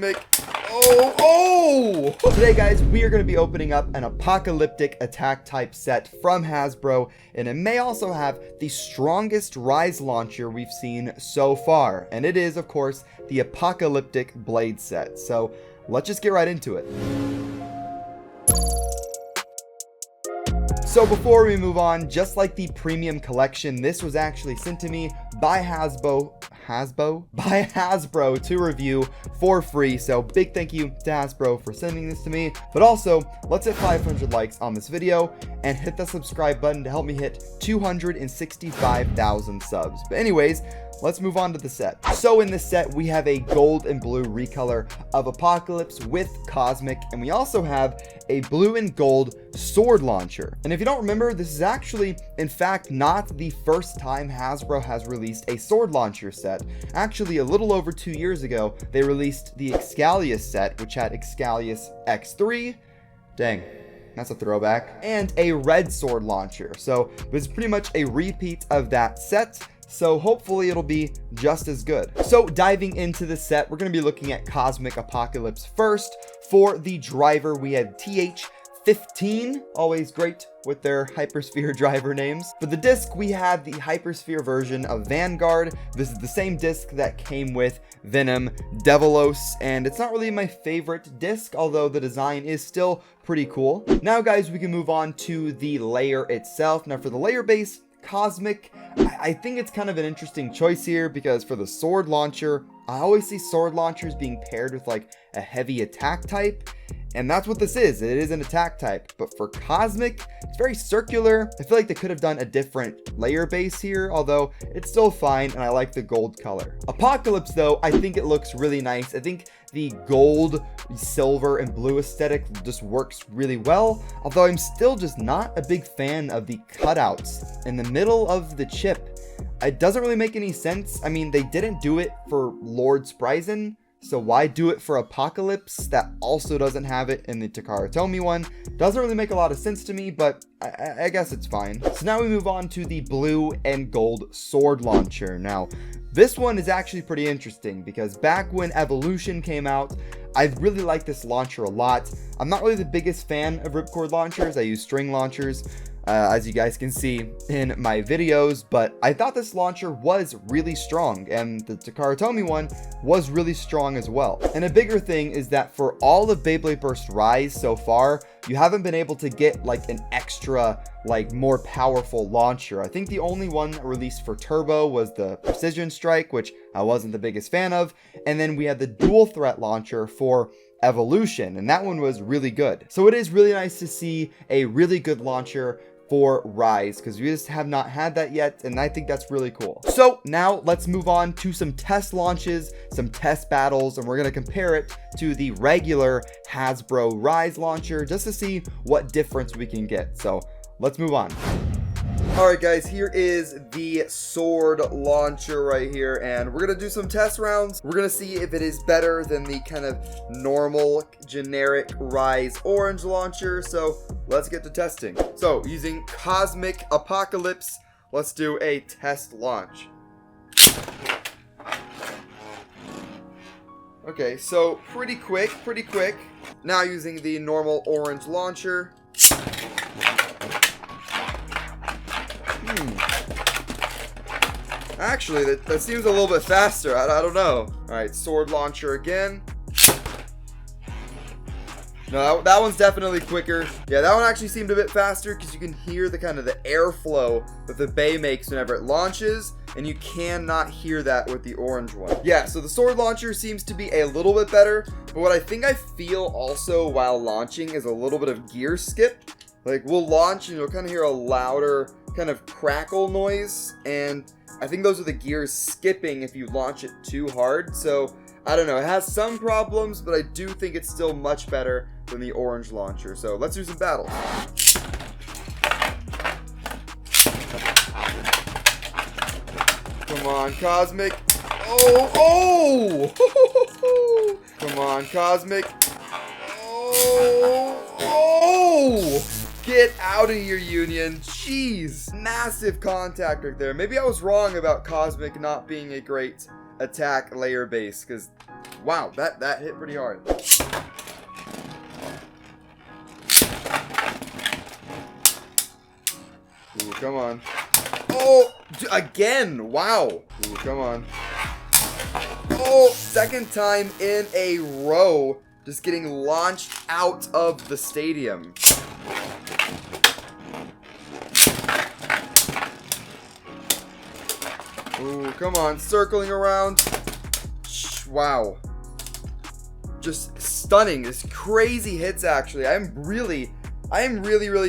Cosmic. Oh! Today, guys, we are going to be opening up an apocalyptic attack type set from Hasbro, and it may also have the strongest Rise launcher we've seen so far, and it is, of course, the apocalyptic blade set. So let's just get right into it. So before we move on, just like the premium collection, this was actually sent to me by Hasbro to review for free. So big thank you to Hasbro for sending this to me. But also, let's hit 500 likes on this video and hit the subscribe button to help me hit 265,000 subs. But anyways, let's move on to the set. So in this set, we have a gold and blue recolor of Apocalypse with Cosmic, and we also have a blue and gold sword launcher. And if you don't remember, this is actually, in fact, not the first time Hasbro has released a sword launcher set. Actually, a little over 2 years ago, they released the Excalius set, which had Excalius X3. Dang. That's a throwback. And a red sword launcher. So it's pretty much a repeat of that set. So hopefully it'll be just as good. So diving into the set, we're going to be looking at Cosmic Apocalypse first. For the driver, we had TH15, always great with their Hypersphere driver names. For the disc, we have the Hypersphere version of Vanguard. This is the same disc that came with Venom, Devilos, and it's not really my favorite disc, although the design is still pretty cool. Now, guys, we can move on to the layer itself. Now, for the layer base, Cosmic, I think it's kind of an interesting choice here because for the sword launcher, I always see sword launchers being paired with like a heavy attack type, and that's what this is. It is an attack type, but for Cosmic, it's very circular. I feel like they could have done a different layer base here, although it's still fine, and I like the gold color. Apocalypse, though, I think it looks really nice. I think the gold, silver, and blue aesthetic just works really well, although I'm still just not a big fan of the cutouts in the middle of the chip. It doesn't really make any sense. I mean, they didn't do it for Lord Spryzen, so why do it for Apocalypse that also doesn't have it in the Takara Tomy one? Doesn't really make a lot of sense to me, but I guess it's fine. So now we move on to the blue and gold sword launcher. Now, this one is actually pretty interesting because back when Evolution came out, I really liked this launcher a lot. I'm not really the biggest fan of ripcord launchers. I use string launchers, as you guys can see in my videos, but I thought this launcher was really strong, and the Takara Tomy one was really strong as well. And a bigger thing is that for all of Beyblade Burst Rise so far, you haven't been able to get like an extra, like more powerful launcher. I think the only one released for Turbo was the Precision Strike, which I wasn't the biggest fan of, and then we had the dual threat launcher for Evolution, and that one was really good. So it is really nice to see a really good launcher for Rise, because we just have not had that yet, and I think that's really cool. So now let's move on to some test launches, some test battles, and we're going to compare it to the regular Hasbro Rise launcher just to see what difference we can get. So let's move on. Alright, guys, here is the sword launcher right here, and we're going to do some test rounds. We're going to see if it is better than the kind of normal generic Rise orange launcher. So let's get to testing. So using Cosmic Apocalypse, let's do a test launch. Okay, so pretty quick. Now using the normal orange launcher. Actually, that seems a little bit faster. I don't know. Alright, sword launcher again. No, that one's definitely quicker. Yeah, that one actually seemed a bit faster because you can hear the kind of the airflow that the Bay makes whenever it launches, and you cannot hear that with the orange one. Yeah, so the sword launcher seems to be a little bit better, but what I think I feel also while launching is a little bit of gear skip. Like, we'll launch and you'll kind of hear a louder kind of crackle noise, and I think those are the gears skipping if you launch it too hard. So I don't know, it has some problems, but I do think it's still much better than the orange launcher. So let's do some battles. Come on, Cosmic. Oh! Come on, Cosmic. Oh! Get out of here, Union. Jeez. Massive contact right there. Maybe I was wrong about Cosmic not being a great attack layer base, because Wow, that hit pretty hard. Ooh, come on. Oh, again. Wow. Ooh, come on. Oh, second time in a row, just getting launched out of the stadium. Ooh, come on, circling around. Wow. Just stunning. This crazy hits, actually. I am really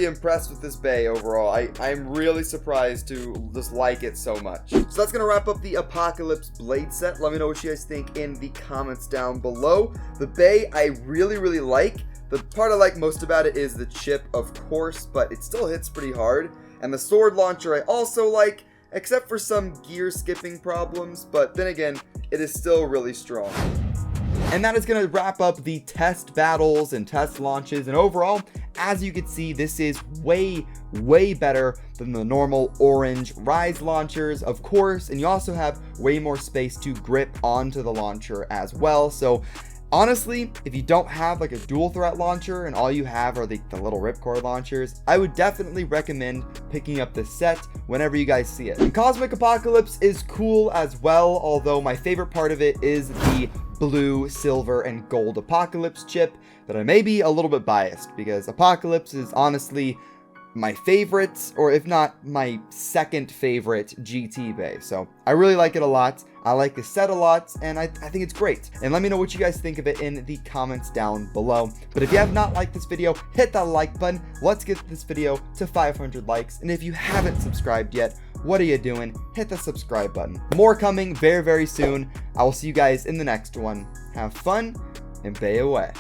impressed with this bay overall. I'm really surprised to just like it so much. So that's gonna wrap up the Apocalypse Blade set. Let me know what you guys think in the comments down below. The bay I really like. The part I like most about it is the chip, of course, but it still hits pretty hard. And the sword launcher I also like, except for some gear skipping problems, but then again, it is still really strong. And that is going to wrap up the test battles and test launches, and overall, as you can see, this is way better than the normal orange Rise launchers, of course, and you also have way more space to grip onto the launcher as well. So honestly, if you don't have like a dual threat launcher and all you have are the little ripcord launchers, I would definitely recommend picking up this set whenever you guys see it. And Cosmic Apocalypse is cool as well, although my favorite part of it is the blue, silver, and gold Apocalypse chip, but I may be a little bit biased because Apocalypse is honestly my favorite, or if not my second favorite GT bay. So I really like it a lot. I like the set a lot, and I think it's great. And let me know what you guys think of it in the comments down below. But if you have not liked this video, hit that like button. Let's get this video to 500 likes. And if you haven't subscribed yet, what are you doing? Hit the subscribe button. More coming very soon. I will see you guys in the next one. Have fun and bay away.